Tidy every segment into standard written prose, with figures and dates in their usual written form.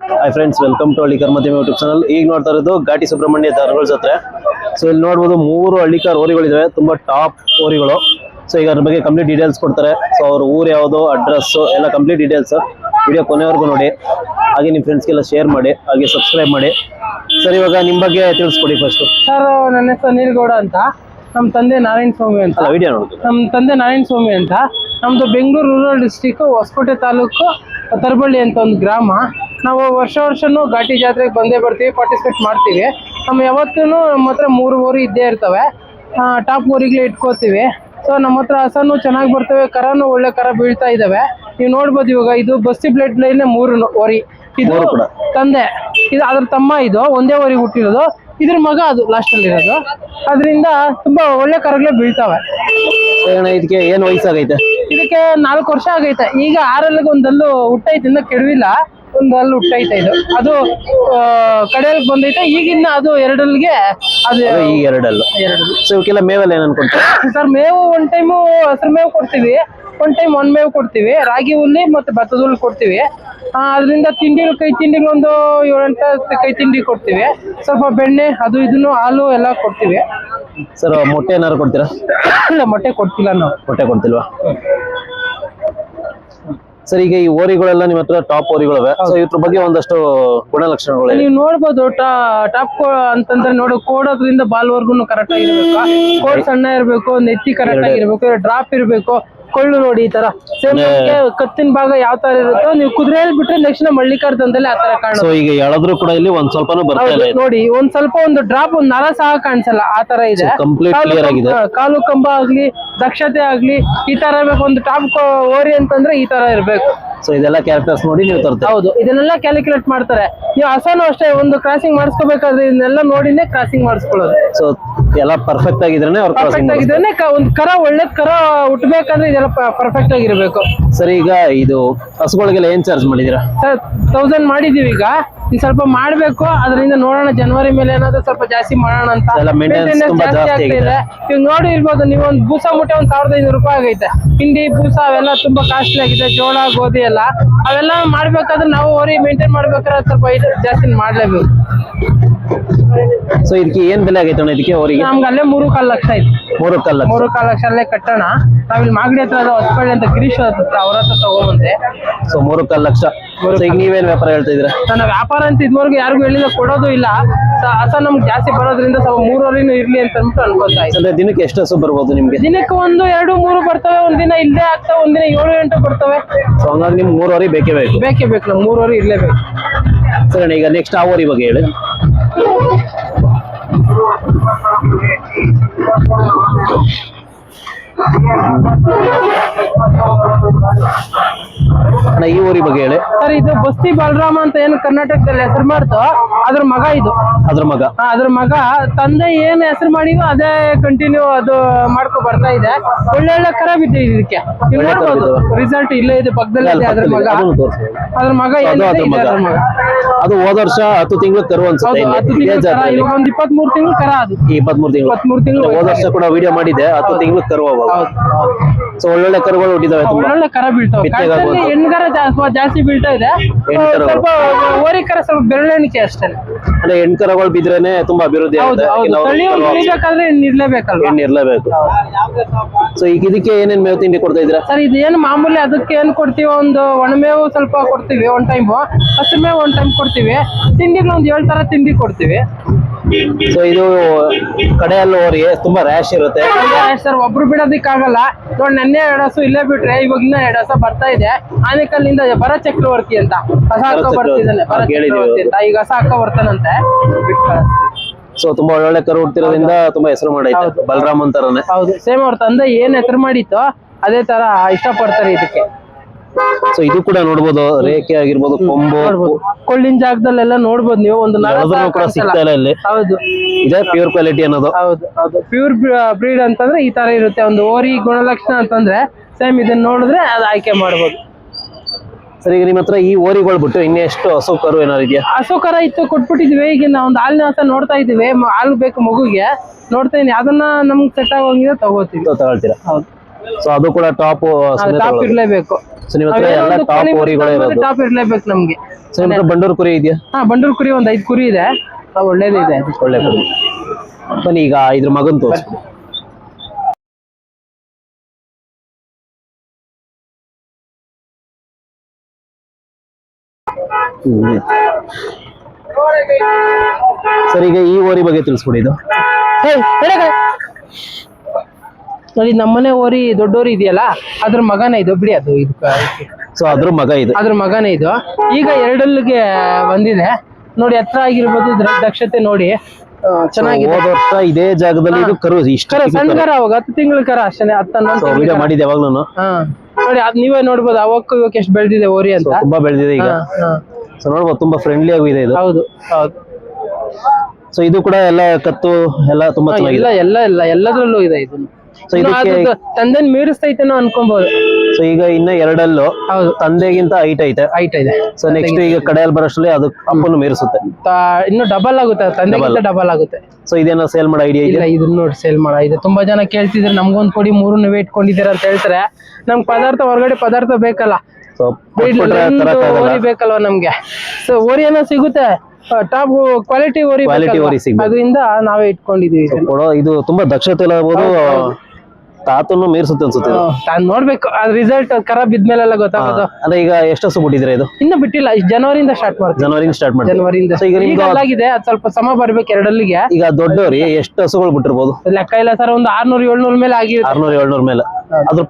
Hi friends, welcome to Hallikar ಮಧ್ಯಮ YouTube channel. ಈಗ ನೋಡ್ತಾ ಇರೋದು ಘಾಟಿ ಸುಬ್ರಹ್ಮಣ್ಯ ದನಗಳ ಜಾತ್ರೆ. ಸೊ ಇಲ್ಲಿ ನೋಡ್ಬೋದು 3 ಹಳ್ಳಿಕಾರ್ ಓರಿಗಳಿದಾವೆ, ತುಂಬಾ ಟಾಪ್ ಓರಿಗಳು. ಸೊ ಈಗ ಅದ್ರ ಬಗ್ಗೆ ಕಂಪ್ಲೀಟ್ ಡೀಟೇಲ್ಸ್ ಕೊಡ್ತಾರೆ. ಸೊ ಅವ್ರ ಊರು ಯಾವುದು, ಅಡ್ರೆಸ್ ಎಲ್ಲ ಕಂಪ್ಲೀಟ್ ಡೀಟೇಲ್ಸ್ ವಿಡಿಯೋ ಕೊನೆವರೆಗೂ ನೋಡಿ. ಹಾಗೆ ನಿಮ್ಮ ಫ್ರೆಂಡ್ಸ್ಗೆಲ್ಲ ಶೇರ್ ಮಾಡಿ, ಹಾಗೆ ಸಬ್ಸ್ಕ್ರೈಬ್ ಮಾಡಿ. ಸರ್, ಇವಾಗ ನಿಮ್ಮ ಬಗ್ಗೆ ತಿಳಿಸ್ಕೊಡಿ ಫಸ್ಟ್. ಸರ್, ನನ್ನ ಹೆಸರು ನೀಲ್ಗೌಡ ಅಂತ. ನಮ್ಮ ತಂದೆ ನಾರಾಯಣ ಸ್ವಾಮಿ ಅಂತ. ವಿಡಿಯೋ ನೋಡಿ. ನಮ್ಮ ತಂದೆ ನಾರಾಯಣ ಸ್ವಾಮಿ ಅಂತ. ನಮ್ದು ಬೆಂಗಳೂರು ರೂರಲ್ ಡಿಸ್ಟಿಕ್ ಹೊಸಕೋಟೆ ತಾಲೂಕು ತರಬಳ್ಳಿ ಅಂತ ಒಂದು ಗ್ರಾಮ. ನಾವು ವರ್ಷನೂ ಘಾಟಿ ಜಾತ್ರೆಗೆ ಬಂದೇ ಬರ್ತೀವಿ, ಪಾರ್ಟಿಸಿಪೇಟ್ ಮಾಡ್ತೀವಿ. ನಮ್ಮ ಯಾವತ್ತೂ ನಮ್ಮ ಹತ್ರ 3 ಓರಿ ಇದ್ದೇ ಇರ್ತವೆ. ಟಾಪ್ ಓರಿಗಳೇ ಇಟ್ಕೋತೀವಿ. ಸೊ ನಮ್ಮ ಹತ್ರ ಹಸನು ಚೆನ್ನಾಗಿ ಬರ್ತವೆ, ಕರನು ಒಳ್ಳೆ ಕರ ಬೀಳ್ತಾ ಇದಾವೆ. ನೀವು ನೋಡ್ಬೋದು, ಇವಾಗ ಇದು ಬಸ್ತಿ ಬ್ಲಡ್ ಲೈನ್ 3 ಓರಿ. ಇದು ತಂದೆ, ಇದು ಅದ್ರ ತಮ್ಮ, ಇದು ಒಂದೇ ಓರಿ ಹುಟ್ಟಿರೋದು. ಇದ್ರ ಮಗ ಅದು ಲಾಸ್ಟ್ ಅಲ್ಲಿ ಇರೋದು. ಅದರಿಂದ ತುಂಬಾ ಒಳ್ಳೆ ಕರಗಳೇ ಬೀಳ್ತಾವೆ. ಇದಕ್ಕೆ ಏನ್ ವಯಸ್ಸಾಗೈತೆ? ಇದಕ್ಕೆ 4 ವರ್ಷ ಆಗೈತೆ. ಈಗ 6 ಒಂದಲ್ಲು ಹುಟ್ಟೈತೆ, ಇನ್ನ ಕೆಡವಿಲ್ಲ. ಒಂದಲ್ಲು ಹುಟ್ಟೈತೆ. ಇದು ಅದು ಕಡೆಯಲ್ಲಿ ಬಂದೈತೆ. ಈಗಿನ್ನ ಅದು 2 ಅದು ಈ 2 ಸೊ ಇವಕ್ಕೆಲ್ಲ ಮೇವೆಲ್ಲ ಏನ್ ಅನ್ಕೊಂತೀವಿ ಸರ್? ಮೇವು ಒಂದ್ ಟೈಮು ಹಸಿರು ಮೇವು ಕೊಡ್ತೀವಿ, ಒಂದ್ ಟೈಮ್ ಒಣ ಮೇವು ಕೊಡ್ತೀವಿ. ರಾಗಿ ಹುಲ್ಲಿ ಮತ್ತೆ ಭತ್ತದ ಹುಲ್ಲು ಕೊಡ್ತೀವಿ. ಅದರಿಂದ ತಿಂಡಿಗಳು, ಕೈ ತಿಂಡಿಗಳು ಒಂದು 7-8 ಕೈ ತಿಂಡಿ ಕೊಡ್ತೀವಿ. ಸ್ವಲ್ಪ ಬೆಣ್ಣೆ, ಅದು ಇದನ್ನು ಹಾಲು ಎಲ್ಲ ಕೊಡ್ತೀವಿ. ಸರ್, ಮೊಟ್ಟೆ ಏನಾದ್ರು ಕೊಡ್ತೀರಾ? ಇಲ್ಲ, ಮೊಟ್ಟೆ ಕೊಡ್ತಿಲ್ಲ ನಾವು. ಮೊಟ್ಟೆ ಕೊಡ್ತಿಲ್ವಾ? ಸರ್, ಈಗ ಈ ಓರಿಗಳೆಲ್ಲ ನಿಮ್ಮ ಹತ್ರ ಟಾಪ್ ಓರಿಗಳವೆ. ಸೊ ಇದ್ರ ಬಗ್ಗೆ ಒಂದಷ್ಟು ಗುಣಲಕ್ಷಣಗಳು ನೀವು ನೋಡ್ಬೋದು. ಟಾಪ್ ಅಂತಂದ್ರೆ ನೋಡು, ಕೋಡೋದ್ರಿಂದ ಬಾಲ್ವರ್ಗು ಕರೆಕ್ಟ್ ಆಗಿರ್ಬೇಕು, ಕೋಡ್ ಸಣ್ಣ ಇರ್ಬೇಕು, ನೆತ್ತಿ ಕರೆಕ್ಟ್ ಆಗಿರ್ಬೇಕು, ಡ್ರಾಪ್ ಇರ್ಬೇಕು, ಕೊಳ್ಳು ನೋಡಿ ಈ ತರ ಸೇಮ್. ಕತ್ತಿನ ಭಾಗ ಯಾವ ತರ ಇರುತ್ತೋ, ನೀವು ಕುದುರೆಯಲ್ಲಿ ಬಿಟ್ರೆ ನೆಕ್ಸ್ಟ್ ನಮ್ಮ ಹಳ್ಳಿಕಾರ್ ದಂದಲ್ಲಿ ಆ ತರ ಕಾಣುತ್ತೆ. ಈಗ ಎಳದ್ರು ಕೂಡ ಇಲ್ಲಿ ಒಂದ್ ಸ್ವಲ್ಪನೂ ಬರ್ತಾ ಇಲ್ಲ ನೋಡಿ. ಒಂದ್ ಸ್ವಲ್ಪ ಒಂದು ಡ್ರಾಪ್, ಒಂದ್ ನರ ಸಹ ಕಾಣಿಸಲ್ಲ, ಆ ತರ ಇದೆ. ಕಾಲು ಕಂಬ ಆಗ್ಲಿ, ದಕ್ಷತೆ ಆಗ್ಲಿ, ಈ ತರ ಇರ್ಬೇಕು. ಒಂದು ಟಾಪ್ ಓರಿ ಅಂತಂದ್ರೆ ಈ ತರ ಇರ್ಬೇಕು. ಸೊ ಇದೆಲ್ಲ ಕ್ಯಾರೆಕ್ಟರ್ಸ್ ನೋಡಿ ನೀವು ತರ್ತೀವಿ. ಹೌದು, ಇದನ್ನೆಲ್ಲ ಕ್ಯಾಲ್ಕುಲೇಟ್ ಮಾಡ್ತಾರೆ. ನೀವು ಹಸನು ಅಷ್ಟೇ, ಒಂದು ಕ್ರಾಸಿಂಗ್ ಮಾಡಿಸ್ಕೋಬೇಕಾದ್ರೆ ಇದನ್ನೆಲ್ಲ ನೋಡಿನೇ ಕ್ರಾಸಿಂಗ್ ಮಾಡಿಸ್ಕೊಳ್ಳೋದು. ಸೊ ಎಲ್ಲ ಪರ್ಫೆಕ್ಟ್ ಆಗಿದ್ರೇನೆ ಅವ್ರು ಪರ್ಫೆಕ್ಟ್ ಆಗಿದ್ರೇನೆ. ಒಂದು ಕರ, ಒಳ್ಳೆ ಕರ ಹುಟ್ಟಬೇಕಂದ್ರೆ ಇದೆಲ್ಲ ಪರ್ಫೆಕ್ಟ್ ಆಗಿರ್ಬೇಕು. ಸರ್, ಈಗ ಇದು ಹಸುಗಳಿಗೆಲ್ಲ ಏನ್ ಚಾರ್ಜ್ ಮಾಡಿದೀರಾ? ಸರ್, 1000 ಮಾಡಿದೀವಿ. ಈಗ ಸ್ವಲ್ಪ ಮಾಡ್ಬೇಕು. ಅದರಿಂದ ನೋಡೋಣ, ಜನವರಿ ಮೇಲೆ ಏನಾದ್ರು ಸ್ವಲ್ಪ ಜಾಸ್ತಿ ಮಾಡೋಣ ಅಂತ. ಜಾಸ್ತಿ ಆಗ್ತಿದೆ. ಈಗ ನೋಡಿ ಇರ್ಬೋದು ನೀವು, ಒಂದು ಬೂಸ ಮುಟ್ಟೆ 1500 ರೂಪಾಯಿ ಆಗೈತೆ. ಹಿಂಡಿ ಬೂಸ ಅವೆಲ್ಲ ತುಂಬಾ ಕಾಸ್ಟ್ಲಿ ಆಗಿದೆ. ಜೋಳ, ಗೋಧಿ ಎಲ್ಲ ಅವೆಲ್ಲ ಮಾಡ್ಬೇಕಾದ್ರೆ ನಾವು ಓರಿ ಮೇಂಟೈನ್ ಮಾಡ್ಬೇಕಾದ್ರೆ ಸ್ವಲ್ಪ ಜಾಸ್ತಿ ಮಾಡ್ಲೇಬೇಕು. ಸೊ ಇದಕ್ಕೆ ಏನ್ ಬೆಲೆ ಆಗೈತೆ ಇದಕ್ಕೆ ಅವರಿಗೆ? ನಮ್ಗೆ ಅಲ್ಲೇ 3.25 ಲಕ್ಷ ಐತೆ. 3.25 ಲಕ್ಷ ಅಲ್ಲೇ ಕಟ್ಟೋಣ. ನಾವಿಲ್ಲಿ ಮಾಗಡಿ ಹತ್ರ ಹೊಸಪಳ್ಳಿ ಅಂತ ಗಿರೀಶ್ ಅವ್ರ ಹತ್ರ ತಗೊಂಬಂದೆ. ಸೊ 3.25 ಲಕ್ಷ. ಈಗ ನೀವೇನ್ ವ್ಯಾಪಾರ ಹೇಳ್ತಾ ಇದ್ದೀರಾ? ನನ್ನ ವ್ಯಾಪಾರ ಅಂತ ಇದುವರೆಗೂ ಯಾರಿಗೂ ಹೇಳಿದ ಕೊಡೋದು ಇಲ್ಲ. ಹಸ ನಮ್ಗೆ ಜಾಸ್ತಿ ಬರೋದ್ರಿಂದ ಸ್ವಲ್ಪ 3 ಓರಿನೂ ಇರ್ಲಿ ಅಂತ ಅಂದ್ಬಿಟ್ಟು ಅನ್ಕೊತಾ ಇದ್ದೀನಿ. ದಿನಕ್ಕೆ ಎಷ್ಟು ಹಸು ಬರ್ಬೋದು ನಿಮ್ಗೆ? ದಿನಕ್ಕೆ 1, 2, 3 ಬರ್ತವೆ. ಒಂದಿನ ಇಲ್ಲೇ ಆಗ್ತವೆ, ಒಂದಿನ 7-8 ಬರ್ತವೆ. ಸೊ ಹಂಗಾಗಿ ನಿಮ್ಗೆ 3 ಓರಿ ಬೇಕೇ ಬೇಕು. ನಾವು 3 ಓರಿ ಇರ್ಲೇಬೇಕು. ಸರಿ, ಈಗ ನೆಕ್ಸ್ಟ್ ಆ ಓರಿ ಬಗ್ಗೆ ಹೇಳಿ. ಈ ಊರಿ ಬಗ್ಗೆ ಹೇಳಿ. ಸರ್, ಇದು ಬಸ್ತಿ ಬಲರಾಮ ಅಂತ ಏನು ಕರ್ನಾಟಕದಲ್ಲಿ ಹೆಸರು ಮಾಡ್ತೋ, ಅದ್ರ ಮಗ ಇದು. ಅದ್ರ ಮಗ ತಂದೆ ಏನ್ ಹೆಸರು ಮಾಡಿದೋ ಅದೇ ಕಂಟಿನ್ಯೂ ಅದು ಮಾಡ್ಕೊ ಬರ್ತಾ ಇದೆ. ಒಳ್ಳೆ ಕರ ಬಿದ್ದೆ ಇದಕ್ಕೆ. ನೀವು ನೋಡ್ಬೋದು, ರಿಸಲ್ಟ್ ಇಲ್ಲೇ ಇದೆ, ಪಕ್ಕದಲ್ಲೇ ಇದೆ. ಅದ್ರ ಮಗ ಅದು ಹೋದ ವರ್ಷ 10 ತಿಂಗಳು ಕರು ಅನ್ಸುತ್ತೆ. ಇವಾಗ ಒಂದು 23 ತಿಂಗಳು ಕರ. ಅದು 23 ತಿಂಗಳು. ಹೋದ ವರ್ಷ ಕೂಡ ವಿಡಿಯೋ ಮಾಡಿದೆ, 10 ತಿಂಗಳು ಕರು. ಸೊ ಒಳ್ಳೊಳ್ಳೆ ಕರುಗಳು ಹುಟ್ಟಿದಾವೆ, ಒಳ್ಳೊಳ್ಳೆ ಕರ ಬೀಳ್ತಾವೆ. ಹೆಣ್ಗರ ಜಾಸ್ತಿ ಬೀಳ್ತಾ ಇದೆ. ಸ್ವಲ್ಪ ಓರಿ ಕರ ಸ್ವಲ್ಪ ಬೆರಳೆಣಿಕೆ ಅಷ್ಟೇ. ಅಂದ್ರೆ ಹೆಣ್ಕರಗಳು ಬಿದ್ರೇನೆ ತುಂಬಾ ಅಭಿವೃದ್ಧಿ ಆಗುತ್ತೆ. ಇರ್ಲೇಬೇಕು. ಸೊ ಈಗ ಇದಕ್ಕೆ ಏನೇನ್ ಮೇವು ತಿಂಡಿ ಕೊಡ್ತಾ ಇದ್ದೀರಾ? ಸರ್, ಇದು ಏನು ಮಾಮೂಲಿ ಅದಕ್ಕೆ ಏನ್ ಕೊಡ್ತೀವಿ, ಒಂದು ಒಣಮೇವು ಸ್ವಲ್ಪ ಕೊಡ್ತೀವಿ ಒಂದ್ ಟೈಮ್, ಹಸಿರು ಮೇವು ಒಂದ್ ಟೈಮ್ ಕೊಡ್ತೀವಿ. ತಿಂಡಿಗಳು ಒಂದು 7 ತರ ತಿಂಡಿ ಕೊಡ್ತೀವಿ. ಸೊ ಇದು ಕಡೆಯಲ್ಲಿ ಓರಿ ತುಂಬಾ ರ್ಯಾಶ್ ಇರುತ್ತೆ ಸರ್. ಒಬ್ರು ಬಿಡೋದಿಕ್ಕಾಗಲ್ಲ. ನೋಡಿ, ನೆನ್ನೆ 2 ಹಸು ಇಲ್ಲೇ ಬಿಟ್ರೆ ಇವಾಗ ಇನ್ನ 2 ಹಸ ಬರ್ತಾ ಇದೆ. ಆನೇಕಲ್ಲಿಂದ ಬರ ಚಕ್ರವರ್ತಿ ಅಂತ ಹಸ ಹಾಕೋ ಬರ್ತಿದ್ದಾನೆ. ಈಗ ಹಸ ಹಾಕೋ ಬರ್ತಾನಂತೆ. ಸೊ ತುಂಬಾ ಒಳ್ಳೊಳ್ಳೆ ಕರು ಹುಡ್ತಿರೋದ್ರಿಂದ ತುಂಬಾ ಹೆಸರು ಮಾಡೈತೆ. ಬಲರಾಮ್ ಅಂತಾರನೆ. ಹೌದು, ಸೇಮ್ ಅವ್ರ ತಂದೆ ಏನ್ ಹೆಸರು ಮಾಡಿತ್ತು ಅದೇ ತರ ಇಷ್ಟಪಡ್ತಾರೆ ಇದಕ್ಕೆ. ಸೊ ಇದು ಕೂಡ ನೋಡ್ಬೋದು, ರೇಖೆ ಆಗಿರ್ಬೋದು, ಕೊಂಬು, ಕೊಳ್ಳಿನ ಜಾಗದಲ್ಲೆಲ್ಲ ನೋಡ್ಬೋದು ನೀವು. ಒಂದು ಸಿಗ್ತಾ ಇಲ್ಲ ಇಲ್ಲಿ. ಹೌದು, ಇದೇ ಪ್ಯೂರ್ ಕ್ವಾಲಿಟಿ ಅನ್ನೋದು. ಹೌದು, ಪ್ಯೂರ್ ಬ್ರೀಡ್ ಅಂತಂದ್ರೆ ಈ ತರ ಇರುತ್ತೆ. ಒಂದು ಓರಿ ಗುಣಲಕ್ಷಣ ಅಂತಂದ್ರೆ ಸೇಮ್ ಇದನ್ನ ನೋಡಿದ್ರೆ ಅದು ಆಯ್ಕೆ ಮಾಡ್ಬೋದು. ಸರ್, ಈಗ ನಿಮ್ಮ ಹತ್ರ ಈ ಓರಿಗಳು ಬಿಟ್ಟು ಇನ್ನೆಷ್ಟು ಹಸು ಕರು ಏನಾರು ಇದೆಯಾ? ಹಸು ಕರ ಇತ್ತು, ಕೊಟ್ಬಿಟ್ಟಿದ್ವಿ. ಈಗ ನಾವು ಒಂದು ಹಾಲಿನ ಹಸ ನೋಡ್ತಾ ಇದೀವಿ. ಹಾಲು ಬೇಕು ಮಗುಗೆ, ನೋಡ್ತಾ ಇದೀನಿ. ಅದನ್ನ ನಮ್ಗೆ ಸೆಟ್ ಆಗೋಂಗಿದೆ ತಗೋತೀವಿ. ತಗೊಳ್ತೀರಾ? ಹೌದು. ಸೊ ಅದು ಕೂಡ ಟಾಪ್ ಇರ್ಲೇಬೇಕು. ಸೊ ನಿಮ್ಮ ಹತ್ರ ಎಲ್ಲ ಟಾಪ್ ಓರಿಗಳೇ ಇರೋದು. ಟಾಪ್ ಇರ್ಲೇಬೇಕು ನಮ್ಗೆ. ಸೊ ನಿಮ್ಮ ಹತ್ರ ಬಂಡೂರು ಕುರಿ ಇದೆಯಾ? ಹಾ, ಬಂಡೂರು ಕುರಿ ಒಂದು 5 ಕುರಿ ಇದೆ, ಒಳ್ಳೇದಿದೆ. ಒಳ್ಳೆ ಕುರಿ. ಬನ್ನಿ ಈಗ ಇದ್ರ ಮಗನ್ ತೋರಿಸ್ಬಿಡಿ. ಸರ್ ಈಗ ಈ ಓರಿ ಬಗ್ಗೆ ತಿಳಿಸ್ಬಿಡಿ. ಇದು ನೋಡಿ, ನಮ್ಮನೆ ಓರಿ ದೊಡ್ಡೋರಿ ಇದೆಯಲ್ಲ, ಅದ್ರ ಮಗನೇ ಇದು, ಬಿಡಿ ಅದು ಇದು. ಸೊ ಅದ್ರ ಮಗ ಇದು, ಅದ್ರ ಮಗನೇ ಇದು. ಈಗ 2 ಬಂದಿದೆ ನೋಡಿ, ಹತ್ರ ಆಗಿರ್ಬೋದು, ದಕ್ಷತೆ ನೋಡಿ ಚೆನ್ನಾಗಿದೆ. ಹೋದ ವರ್ಷ ಇದೇ ಜಾಗದಲ್ಲಿ ಇದು ಕರು ಇಷ್ಟು ಸಣ್ಣ ಕರ, ಅವಾಗ 10 ತಿಂಗಳ ಕರ ಅಷ್ಟೇ, 10-11 ವಿಡಿಯೋ ಮಾಡಿದ್ದೆ ಯಾವಾಗ್ಲೂ. ನೋಡಿ, ಅದ್ ನೀವೇ ನೋಡ್ಬೋದು ಅವಕ್ಕೂ ಇವಕ್ಕೆ ಎಷ್ಟು ಬೆಳೆದಿದೆ ಓರಿ ಅಂತ. ತುಂಬಾ ಬೆಳೆದಿದೆ ಈಗ. ಸೊ ನೋಡ್ಬೋದು ತುಂಬಾ ಫ್ರೆಂಡ್ಲಿ ಆಗಿದೆ ಇದು. ಹೌದು ಹೌದು. ಸೊ ಇದು ಕೂಡ ಎಲ್ಲ ಕತ್ತು ಎಲ್ಲ ತುಂಬಾ ಚೆನ್ನಾಗಿದೆ. ಎಲ್ಲದ್ರಲ್ಲೂ ಇದೆ ಇದು. ಸೊ ಇದಕ್ಕೆ ತಂದೆನ್ ಮೀರಿಸ್ತೈತೇನೋ ಅನ್ಕೊಬಹುದು. ಸೊ ಈಗ ಇನ್ನ 2 ಹೌದು, ತಂದೆಗಿಂತ ಹೈಟ್ ಇದೆ. ಸೊ ನೆಕ್ಸ್ಟ್ ಈಗ ಕಡೆಯಲ್ಲಿ ಬರೋಷ್ಟರಲ್ಲಿ ಅದು ಅಪ್ಪನ್ನು ಮೀರಿಸುತ್ತೆ. ಇನ್ನು ಡಬಲ್ ಆಗುತ್ತೆ, ತಂದೆಗಿಂತ ಡಬಲ್ ಆಗುತ್ತೆ. ಸೊ ಇದೇನೋ ಸೇಲ್ ಮಾಡೋ ಐಡಿಯಾ ಇಲ್ಲ, ಇದನ್ನ ನೋಡಿ ಸೇಲ್ ಮಾಡೋ ಇದೆ. ತುಂಬಾ ಜನ ಕೇಳ್ತಿದ್ರೆ ನಮ್ಗೊಂದ್ ಕೊಡಿ, 3 ನೀವೇ ಇಟ್ಕೊಂಡಿದ್ದೀರಾ ಅಂತ ಹೇಳ್ತಾರೆ. ನಮ್ಗೆ ಹೊರಗಡೆ ಪದಾರ್ಥ ಬೇಕಲ್ಲ, ಓರಿ ಬೇಕಲ್ವಾ ನಮ್ಗೆ. ಸೊ ಓರಿ ಏನೋ ಸಿಗುತ್ತೆ, ಟಾಪ್ ಕ್ವಾಲಿಟಿ ಓರಿ ಸಿಗುತ್ತೆ, ಅದರಿಂದ ನಾವೇ ಇಟ್ಕೊಂಡಿದೀವಿ. ಇದು ತುಂಬಾ ದಕ್ಷತೆ ಇರಬಹುದು, ತಾತನ್ನು ಮೀರಿಸುತ್ತೆ ಅನ್ಸುತ್ತೆ. ನೋಡ್ಬೇಕು ರಿಸಲ್ಟ್ ಕರ ಬಿದ್ಮೇಲೆಲ್ಲ ಗೊತ್ತಾಗೋದು. ಅಂದ್ರೆ ಈಗ ಎಷ್ಟು ಹಸು ಬಿಟ್ಟಿದ್ರೆ ಇದು? ಇನ್ನು ಬಿಟ್ಟಿಲ್ಲ, ಜನವರಿಯಿಂದ ಸ್ಟಾರ್ಟ್ ಮಾಡ್ತೀವಿ. ಜನವರಿಯಿಂದ ಆಗಿದೆ, ಅದು ಸ್ವಲ್ಪ ಸಮ ಬರ್ಬೇಕು 2 ಈಗ ದೊಡ್ಡವ್ರಿ ಎಷ್ಟು ಹಸುಗಳು ಬಿಟ್ಟಿರ್ಬೋದು? ಲೆಕ್ಕ ಇಲ್ಲ ಸರ್, ಒಂದು 600-700 ಮೇಲೆ ಆಗಿದೆ. 600-700 ಮೇಲೆ. ಅದ್ರ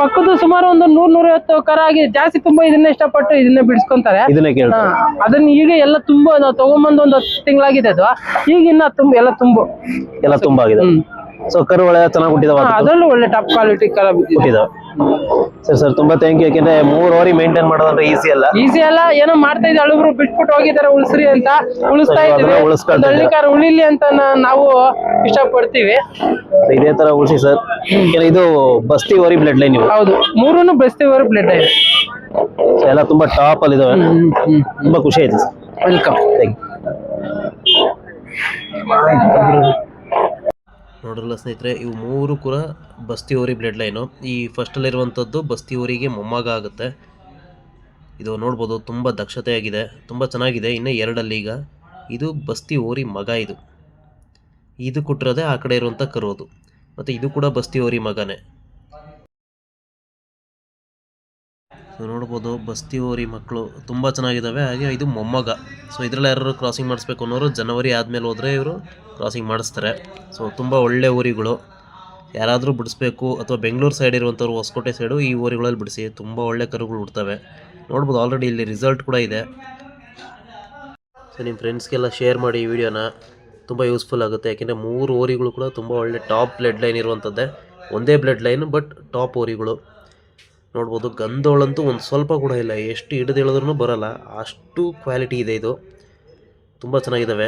ಪಕ್ಕದ್ದು ಸುಮಾರು ಒಂದು 100-150 ಕರ ಆಗಿದೆ. ಜಾಸ್ತಿ ತುಂಬಾ ಇದನ್ನೇ ಇಷ್ಟಪಟ್ಟು ಇದನ್ನೇ ಬಿಡಿಸ್ಕೊಂತಾರೆ, ಇದನ್ನೇ ಕೇಳ್ತಾರೆ. ಅದನ್ನ ಈಗ ಎಲ್ಲ ತುಂಬಾ ನಾವು ತಗೊಂಬಂದು ಒಂದು 10 ತಿಂಗಳಾಗಿದೆ ಅದು. ಈಗ ಇನ್ನ ಎಲ್ಲ ತುಂಬಾ ಆಗಿದೆ. ಸೊ ಕರು ಒಳ್ಳೆ ಚೆನ್ನಾಗಿ ಹುಟ್ಟಿದಾವ, ಅದರಲ್ಲೂ ಒಳ್ಳೆ ಟಾಪ್ ಕ್ವಾಲಿಟಿ ಕರ ಬಿಟ್ಟಿದಾವೆ. ಸರ್ ತುಂಬಾ ಥ್ಯಾಂಕ್ ಯು. ಯಾಕೆಂದ್ರೆ 3 ಓರಿ ಮೇಂಟೈನ್ ಮಾಡೋದಂದ್ರೆ ಈಸಿ ಅಲ್ಲ. ಏನೋ ಮಾಡ್ತಾ ಇದ್ದೆ, ಅಳುಬ್ರು ಬಿಟ್ಬಿಟ್ಟು ಹೋಗಿದ್ದಾರೆ ಉಳಿಸ್ರಿ ಅಂತ, ಉಳಿಸ್ತಾ ಇದ್ವಿ. ಹಳ್ಳಿಕಾರ ಉಳಿಲಿ ಅಂತ ನಾವು ಇಷ್ಟಪಡ್ತೀವಿ. ಇದೇ ತರ ಉಳಿಸಿ ಸರ್. ಇದು ಬಸ್ತಿ ಓರಿ ಬ್ಲಡ್ ಲೈನ್. ಹೌದು, 3 ಬಸ್ತಿ ಓರಿ ಬ್ಲಡ್ ಲೈನ್ ಎಲ್ಲ ತುಂಬಾ ಟಾಪ್ ಅಲ್ಲಿ ಇದಾವೆ. ತುಂಬಾ ಖುಷಿ ಆಯ್ತು ಸರ್. ವೆಲ್ಕಮ್. ನೋಡಲ್ಲ ಸ್ನೇಹಿತರೆ, ಇವು 3 ಕೂಡ ಬಸ್ತಿ ಓರಿ ಬ್ಲಡ್ ಲೈನು. ಈ ಫಸ್ಟಲ್ಲಿರುವಂಥದ್ದು ಬಸ್ತಿ ಓರಿಗೆ ಮೊಮ್ಮಗ ಆಗುತ್ತೆ. ಇದು ನೋಡ್ಬೋದು, ತುಂಬ ದಕ್ಷತೆಯಾಗಿದೆ, ತುಂಬ ಚೆನ್ನಾಗಿದೆ. ಇನ್ನು 2 ಈಗ ಇದು ಬಸ್ತಿ ಓರಿ ಮಗ. ಇದು ಕೊಟ್ಟಿರೋದೆ ಆ ಕಡೆ ಇರುವಂಥ ಕರೋದು, ಮತ್ತು ಇದು ಕೂಡ ಬಸ್ತಿ ಓರಿ ಮಗನೇ. ನೋಡ್ಬೋದು ಬಸ್ತಿ ಓರಿ ಮಕ್ಕಳು ತುಂಬ ಚೆನ್ನಾಗಿದ್ದಾವೆ. ಹಾಗೆ ಇದು ಮೊಮ್ಮಗ. ಸೊ ಇದರಲ್ಲಿ ಯಾರು ಕ್ರಾಸಿಂಗ್ ಮಾಡಿಸ್ಬೇಕು ಅನ್ನೋರು ಜನವರಿ ಆದಮೇಲೆ ಹೋದರೆ ಇವರು ಕ್ರಾಸಿಂಗ್ ಮಾಡಿಸ್ತಾರೆ. ಸೊ ತುಂಬ ಒಳ್ಳೆ ಊರಿಗಳು. ಯಾರಾದರೂ ಬಿಡಿಸ್ಬೇಕು ಅಥವಾ ಬೆಂಗಳೂರು ಸೈಡ್ ಇರುವಂಥವ್ರು, ಹೊಸಕೋಟೆ ಸೈಡು, ಈ ಊರುಗಳಲ್ಲಿ ಬಿಡಿಸಿ, ತುಂಬ ಒಳ್ಳೆ ಕರುಗಳು ಹುಡ್ತವೆ. ನೋಡ್ಬೋದು ಆಲ್ರೆಡಿ ಇಲ್ಲಿ ರಿಸಲ್ಟ್ ಕೂಡ ಇದೆ. ಸೊ ನಿಮ್ಮ ಫ್ರೆಂಡ್ಸ್ಗೆಲ್ಲ ಶೇರ್ ಮಾಡಿ ಈ ವಿಡಿಯೋನ, ತುಂಬ ಯೂಸ್ಫುಲ್ ಆಗುತ್ತೆ. ಯಾಕೆಂದರೆ 3 ಓರಿಗಳು ಕೂಡ ತುಂಬ ಒಳ್ಳೆ ಟಾಪ್ ಬ್ಲಡ್ ಲೈನ್ ಇರುವಂಥದ್ದೇ. ಒಂದೇ ಬ್ಲಡ್ ಲೈನ್ ಬಟ್ ಟಾಪ್ ಓರಿಗಳು. ನೋಡ್ಬೋದು ಗಂಧೋಳಂತೂ ಒಂದು ಸ್ವಲ್ಪ ಕೂಡ ಇಲ್ಲ, ಎಷ್ಟು ಹಿಡಿದು ಹೇಳಿದ್ರೂ ಬರೋಲ್ಲ, ಅಷ್ಟು ಕ್ವಾಲಿಟಿ ಇದೆ. ಇದು ತುಂಬ ಚೆನ್ನಾಗಿದ್ದಾವೆ.